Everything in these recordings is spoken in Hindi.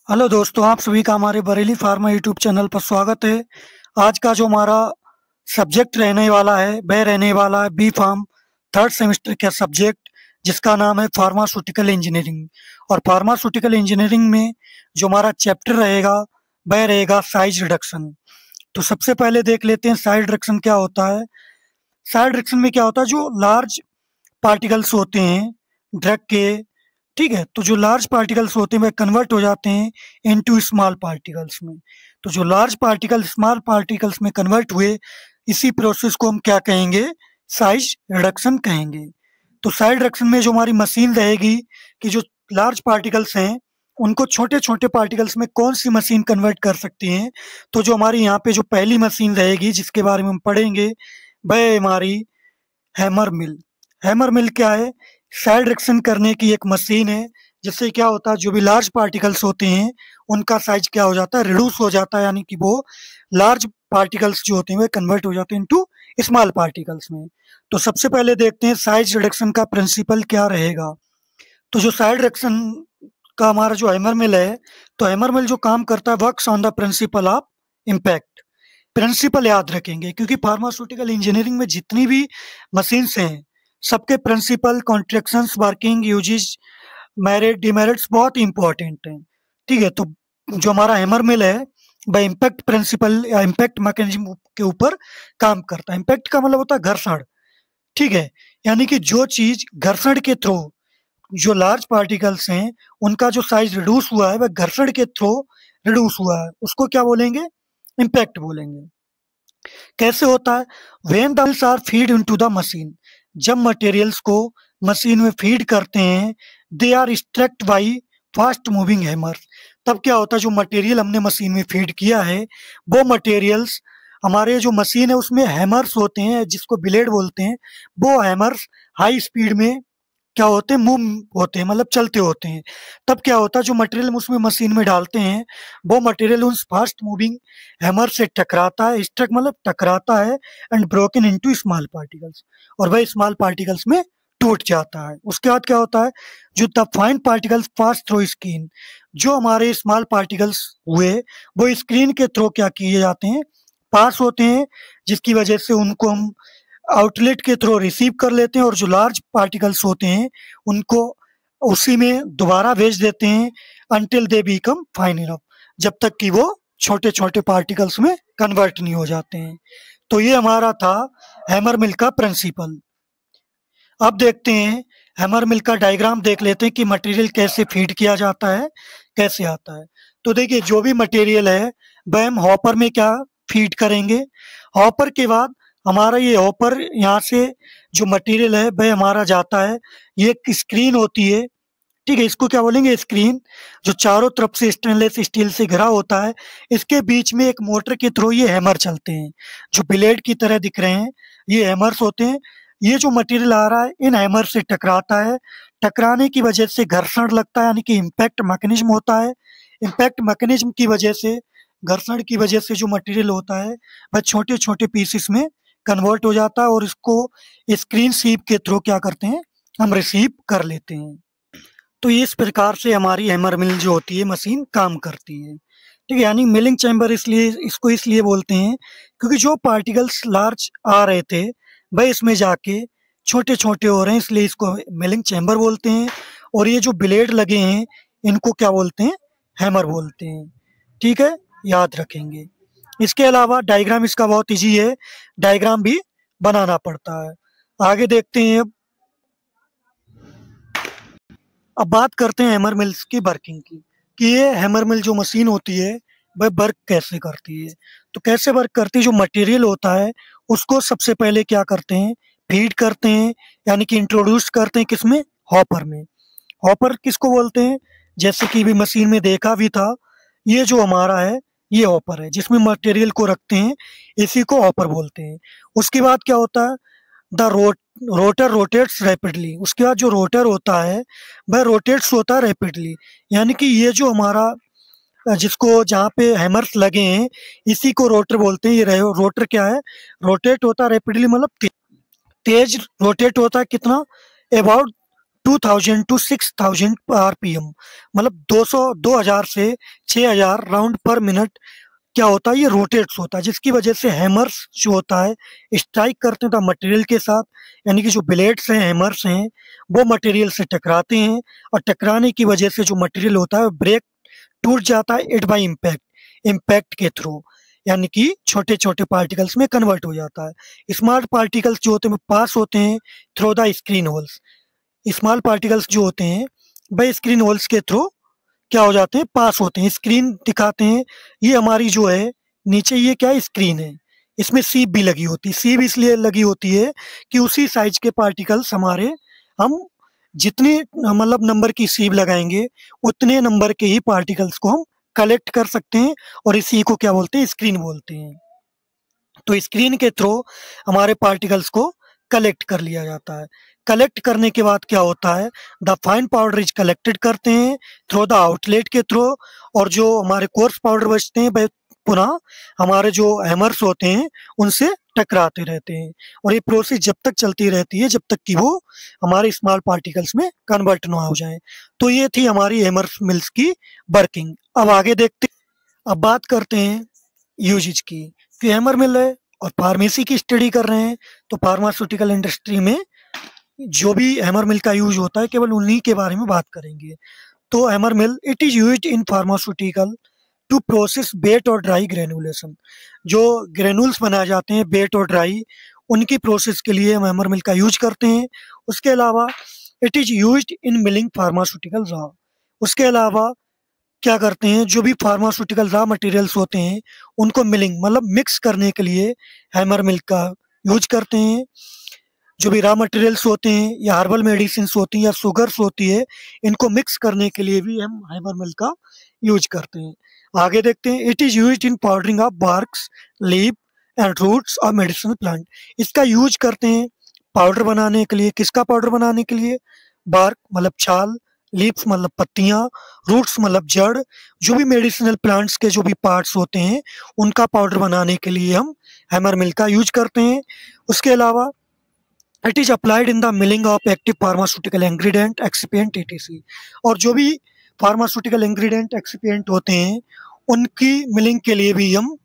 हेलो दोस्तों, आप सभी का हमारे बरेली फार्मा यूट्यूब चैनल पर स्वागत है। आज का जो हमारा सब्जेक्ट रहने वाला है वह रहने वाला है बी फार्म थर्ड सेमेस्टर का सब्जेक्ट, जिसका नाम है फार्मास्यूटिकल इंजीनियरिंग। और फार्मास्यूटिकल इंजीनियरिंग में जो हमारा चैप्टर रहेगा वह रहेगा साइज रिडक्शन। तो सबसे पहले देख लेते हैं साइज रिडक्शन क्या होता है। साइज रिडक्शन में क्या होता है, जो लार्ज पार्टिकल्स होते हैं ड्रग के, ठीक है, तो जो लार्ज पार्टिकल्स होते हैं वे कन्वर्ट हो जाते हैं इनटू स्मॉल पार्टिकल्स में। तो जो लार्ज पार्टिकल स्मॉल पार्टिकल्स में कन्वर्ट हुए, इसी प्रोसेस को हम क्या कहेंगे, साइज रिडक्शन कहेंगे। तो साइज रिडक्शन में जो हमारी मशीन रहेगी कि जो लार्ज पार्टिकल्स हैं उनको छोटे छोटे पार्टिकल्स में कौन सी मशीन कन्वर्ट कर सकती हैं। तो जो हमारी यहाँ पे जो पहली मशीन रहेगी जिसके बारे में हम पढ़ेंगे वह हमारी हैमर मिल। हैमर मिल क्या है, साइड रिडक्शन करने की एक मशीन है, जिससे क्या होता है जो भी लार्ज पार्टिकल्स होते हैं उनका साइज क्या हो जाता है, रिड्यूस हो जाता है, यानी कि वो लार्ज पार्टिकल्स जो होते हैं वे कन्वर्ट हो जाते हैं इनटू स्मॉल पार्टिकल्स में। तो सबसे पहले देखते हैं साइज रिडक्शन का प्रिंसिपल क्या रहेगा। तो जो साइड रिडक्शन का हमारा जो हैमर मिल है, तो हैमर मिल जो काम करता है works on the principle of impact. Principle याद रखेंगे, क्योंकि फार्मास्यूटिकल इंजीनियरिंग में जितनी भी मशीन्स हैं सबके principle, contractions, working, uses, merit, demerits बहुत इंपॉर्टेंट हैं। ठीक है, तो जो हमारा हैमर मिल है वह इम्पैक्ट प्रिंसिपल या इम्पैक्ट मैकेनिज्म के ऊपर काम करता है। इम्पैक्ट का मतलब होता है घर्षण, ठीक है, यानी कि जो चीज घर्षण के थ्रू, जो लार्ज पार्टिकल्स हैं उनका जो साइज रिड्यूस हुआ है वह घर्षण के थ्रू रिड्यूस हुआ है, उसको क्या बोलेंगे, इम्पैक्ट बोलेंगे। कैसे होता है, when the materials are feed into the machine, जब मटेरियल्स को मशीन में फीड करते हैं, they are struck by fast moving hammer. तब क्या होता है, जो मटेरियल हमने मशीन में फीड किया है वो मटेरियल्स, हमारे जो मशीन है उसमें हैमर्स होते हैं जिसको ब्लेड बोलते हैं, वो हैमर्स हाई स्पीड में क्या होते हैं, मूव होते हैं, मतलब चलते होते हैं। तब क्या होता है, जो मटेरियल हम उसमें मशीन में डालते हैं वो मटेरियल उस फास्ट मूविंग हैमर से टकराता है, स्ट्रक मतलब टकराता है, and broken into small particles, और वह स्मॉल पार्टिकल्स में टूट जाता है। उसके बाद क्या होता है, जो the fine particles pass through screen, जो हमारे स्मॉल पार्टिकल्स हुए वो स्क्रीन के थ्रू क्या किए जाते हैं, पास होते हैं, जिसकी वजह से उनको हम आउटलेट के थ्रू रिसीव कर लेते हैं, और जो लार्ज पार्टिकल्स होते हैं उनको उसी में दोबारा भेज देते हैं, until they become fine enough, जब तक कि वो छोटे छोटे पार्टिकल्स में कन्वर्ट नहीं हो जाते हैं। तो ये हमारा था हैमर मिल का प्रिंसिपल। अब देखते हैं हैमर मिल का डायग्राम, देख लेते हैं कि मटेरियल कैसे फीड किया जाता है, कैसे आता है। तो देखिए, जो भी मटेरियल है वह हम हॉपर में क्या फीड करेंगे। हॉपर के बाद हमारा ये हॉपर, यहाँ से जो मटेरियल है वह हमारा जाता है, ये एक स्क्रीन होती है, ठीक है, इसको क्या बोलेंगे, स्क्रीन, जो चारों तरफ से स्टेनलेस स्टील से घिरा होता है। इसके बीच में एक मोटर के थ्रू ये हैमर चलते हैं, जो ब्लेड की तरह दिख रहे हैं, ये हैमर्स होते हैं। ये जो मटेरियल आ रहा है इन हैमर से टकराता है, टकराने की वजह से घर्षण लगता है, यानी कि इम्पैक्ट मैकेनिज्म होता है। इम्पैक्ट मैकेनिज्म की वजह से, घर्षण की वजह से जो मटेरियल होता है वह छोटे छोटे पीसेस में कन्वर्ट हो जाता है, और इसको स्क्रीन सीप के थ्रू क्या करते हैं, हम रिसीव कर लेते हैं। तो इस प्रकार से हमारी हैमर मिल जो होती है मशीन काम करती है, ठीक है। यानी मिलिंग चैम्बर इसलिए इसको इसलिए बोलते हैं क्योंकि जो पार्टिकल्स लार्ज आ रहे थे वह इसमें जाके छोटे छोटे हो रहे हैं, इसलिए इसको मिलिंग चैम्बर बोलते हैं। और ये जो ब्लेड लगे हैं इनको क्या बोलते हैं, हैमर बोलते हैं, ठीक है, याद रखेंगे। इसके अलावा डायग्राम इसका बहुत इजी है, डायग्राम भी बनाना पड़ता है। आगे देखते हैं। अब बात करते हैं हैमर मिल्स की वर्किंग की, कि ये हैमर मिल जो मशीन होती है वह वर्क कैसे करती है। तो कैसे वर्क करती है, जो मटेरियल होता है उसको सबसे पहले क्या करते हैं, फीड करते हैं, यानी कि इंट्रोड्यूस करते हैं किसमें, हॉपर में। हॉपर किसको बोलते हैं, जैसे कि भी मशीन में देखा भी था, ये जो हमारा है ये हॉपर है जिसमें मटेरियल को रखते हैं, इसी को हॉपर बोलते हैं। उसके बाद क्या होता है, द रोटर रोटेट्स रैपिडली। उसके बाद जो रोटर होता है वह रोटेट्स होता है रैपिडली, यानी कि ये जो हमारा जिसको जहाँ पे हैमर्स लगे हैं इसी को रोटर बोलते हैं। ये रोटर क्या है, रोटेट होता है रैपिडली, मतलब तेज रोटेट होता है, कितना, अबाउट 2000 to 6000 RPM, मतलब 2000 से 6000 राउंड पर मिनट क्या होता है, ये रोटेट्स होता है, जिसकी वजह से हैमर्स जो होता है स्ट्राइक करते हैं तो मटेरियल के साथ, यानी कि जो ब्लेड्स हैं, हैमर्स हैं, वो मटेरियल से टकराते हैं और टकराने की वजह से जो मटेरियल होता है ब्रेक टूट जाता है इट बाय इम्पैक्ट, इम्पैक्ट के थ्रू, यानी कि छोटे छोटे पार्टिकल्स में कन्वर्ट हो जाता है। स्मॉल पार्टिकल्स जो होते हैं पास होते हैं through the screen holes, small particles जो होते हैं वह स्क्रीन होल्स के थ्रू क्या हो जाते हैं, पास होते हैं। स्क्रीन दिखाते हैं, ये हमारी जो है नीचे ये क्या है, स्क्रीन है, इसमें सीप भी लगी होती है। सीप इसलिए लगी होती है कि उसी साइज के पार्टिकल्स हमारे, हम जितने मतलब नंबर की सीप लगाएंगे उतने नंबर के ही पार्टिकल्स को हम कलेक्ट कर सकते हैं, और इसी को क्या बोलते हैं, स्क्रीन बोलते हैं। तो स्क्रीन के थ्रू हमारे पार्टिकल्स को कलेक्ट कर लिया जाता है। कलेक्ट करने के बाद क्या होता है, the fine powder is collected करते हैं थ्रू द आउटलेट के थ्रू, और जो हमारे कोर्स पाउडर बचते हैं वह पुनः हमारे जो हैमर्स होते हैं उनसे टकराते रहते हैं, और ये प्रोसेस जब तक चलती रहती है जब तक कि वो हमारे स्मॉल पार्टिकल्स में कन्वर्ट ना हो जाए। तो ये थी हमारी हैमर्स मिल्स की वर्किंग। अब आगे देखते, अब बात करते हैं यूजेज की। कि हैमर मिल है और फार्मेसी की स्टडी कर रहे हैं, तो फार्मास्यूटिकल इंडस्ट्री में जो भी हैमर मिल का यूज होता है केवल उन्हीं के बारे में बात करेंगे। तो hammer mill, it is used in pharmaceutical to process wet और ड्राई ग्रेनुलेशन। जो ग्रेनुल्स बनाए जाते हैं वेट और ड्राई, उनकी प्रोसेस के लिए हम हैमर मिल का यूज करते हैं। उसके अलावा it is used in milling pharmaceutical raw. उसके अलावा क्या करते हैं, जो भी फार्मास्यूटिकल रॉ मटेरियल्स होते हैं उनको मिलिंग मतलब मिक्स करने के लिए हैमर मिल का यूज करते हैं। जो भी रॉ मटेरियल्स होते हैं या हर्बल मेडिसिन होती हैं या शुगर्स होती है, इनको मिक्स करने के लिए भी हम हैमर मिल का यूज करते हैं। आगे देखते हैं, it is used in powdering of barks, leaf and roots of medicinal plant. इसका यूज करते हैं पाउडर बनाने के लिए। किसका पाउडर बनाने के लिए, बार्क मतलब छाल, लीव्स मतलब पत्तियां, रूट्स मतलब जड़, जो भी मेडिसिनल प्लांट्स के जो भी पार्ट्स होते हैं उनका पाउडर बनाने के लिए हम हैमर मिल का यूज करते हैं। उसके अलावा it is applied in the milling of active pharmaceutical ingredient, excipient, etc. और जो भी फार्मास्यूटिकल इंग्रेडिएंट, एक्सिपिएंट होते हैं उनकी मिलिंग के लिए भी हम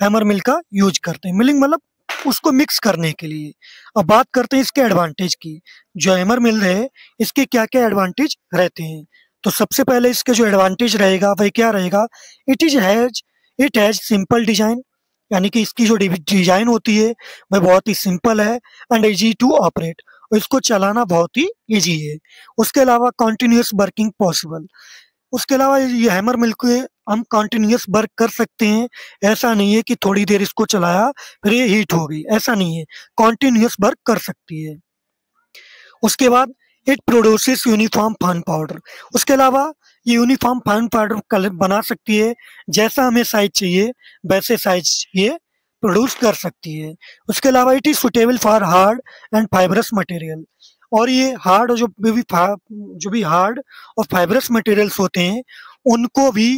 हैमर मिल का यूज करते हैं। मिलिंग मतलब उसको मिक्स करने के लिए। अब बात करते हैं इसके एडवांटेज की। जो हैमर मिल है इसके क्या क्या एडवांटेज रहते हैं। तो सबसे पहले इसके जो एडवांटेज रहेगा वह क्या रहेगा, इट हैज सिंपल डिजाइन, यानी कि इसकी जो डिजाइन होती है वह बहुत ही सिंपल है, एंड इजी टू ऑपरेट, और इसको चलाना बहुत ही इजी है। उसके अलावा कॉन्टिन्यूस वर्किंग पॉसिबल। उसके अलावा ये हैमर मिल के हम कंटिन्यूअस वर्क कर सकते हैं। ऐसा नहीं है कि थोड़ी देर इसको चलाया फिर ये हीट हो गई, ऐसा नहीं है, कंटिन्यूअस वर्क कर सकती है। उसके बाद it produces uniform fine powder. उसके अलावा ये यूनिफॉर्म फाइन पाउडर बना सकती है, जैसा हमें साइज चाहिए वैसे साइज ये प्रोड्यूस कर सकती है। उसके अलावा it is suitable for hard and fibrous material. और ये हार्ड और जो भी हार्ड और फाइबरस मटेरियल्स होते हैं उनको भी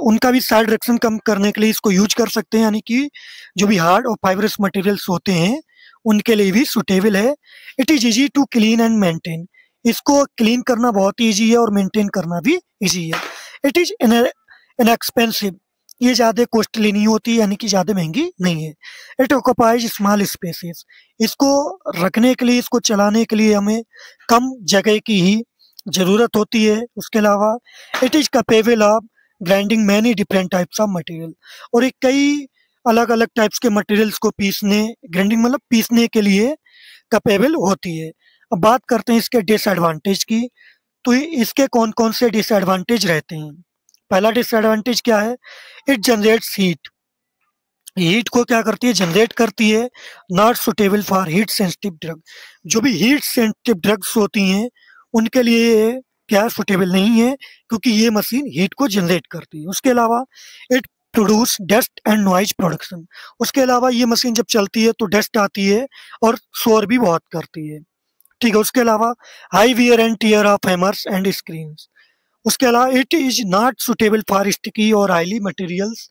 उनका भी साइड रिएक्शन कम करने के लिए इसको यूज कर सकते हैं, यानी कि जो भी हार्ड और फाइबरस मटेरियल्स होते हैं उनके लिए भी सुटेबल है। It is easy to clean and maintain. इसको क्लीन करना बहुत ईजी है और मेंटेन करना भी इजी है। इट इज इनएक्सपेंसिव, ये ज़्यादा कॉस्टली नहीं होती, यानी कि ज़्यादा महंगी नहीं है। It occupies small spaces. इसको रखने के लिए, इसको चलाने के लिए हमें कम जगह की ही ज़रूरत होती है। उसके अलावा it is capable of grinding many different types of material. और एक कई अलग अलग टाइप्स के मटेरियल्स को पीसने, ग्राइंडिंग मतलब पीसने के लिए कैपेबल होती है। अब बात करते हैं इसके डिसएडवांटेज की। तो इसके कौन कौन से डिसएडवांटेज रहते हैं। पहला डिसएडवांटेज क्या है, इट जनरेट्स हीट। हीट को क्या करती है, जनरेट करती है। Not suitable for heat sensitive drug. जो भी हीट सेंसिटिव ड्रग्स होती हैं उनके लिए क्या सुटेबल नहीं है, क्योंकि ये मशीन हीट को जनरेट करती है। उसके अलावा it produce dust and noise production. उसके अलावा ये मशीन जब चलती है तो डस्ट आती है और शोर भी बहुत करती है। ठीक है। उसके अलावा high wear and tear of hammers and screens. उसके अलावा it is not suitable for sticky और ऑयली मटेरियल्स,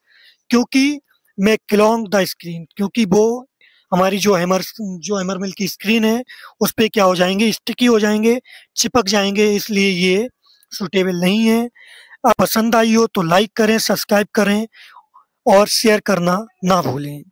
क्योंकि मैं क्लॉन्ग द स्क्रीन, क्योंकि वो हमारी जो हैमर मिल की स्क्रीन है उस पे क्या हो जाएंगे, स्टिकी हो जाएंगे, चिपक जाएंगे, इसलिए ये सूटेबल नहीं है। आप पसंद आई हो तो लाइक करें, सब्सक्राइब करें और शेयर करना ना भूलें।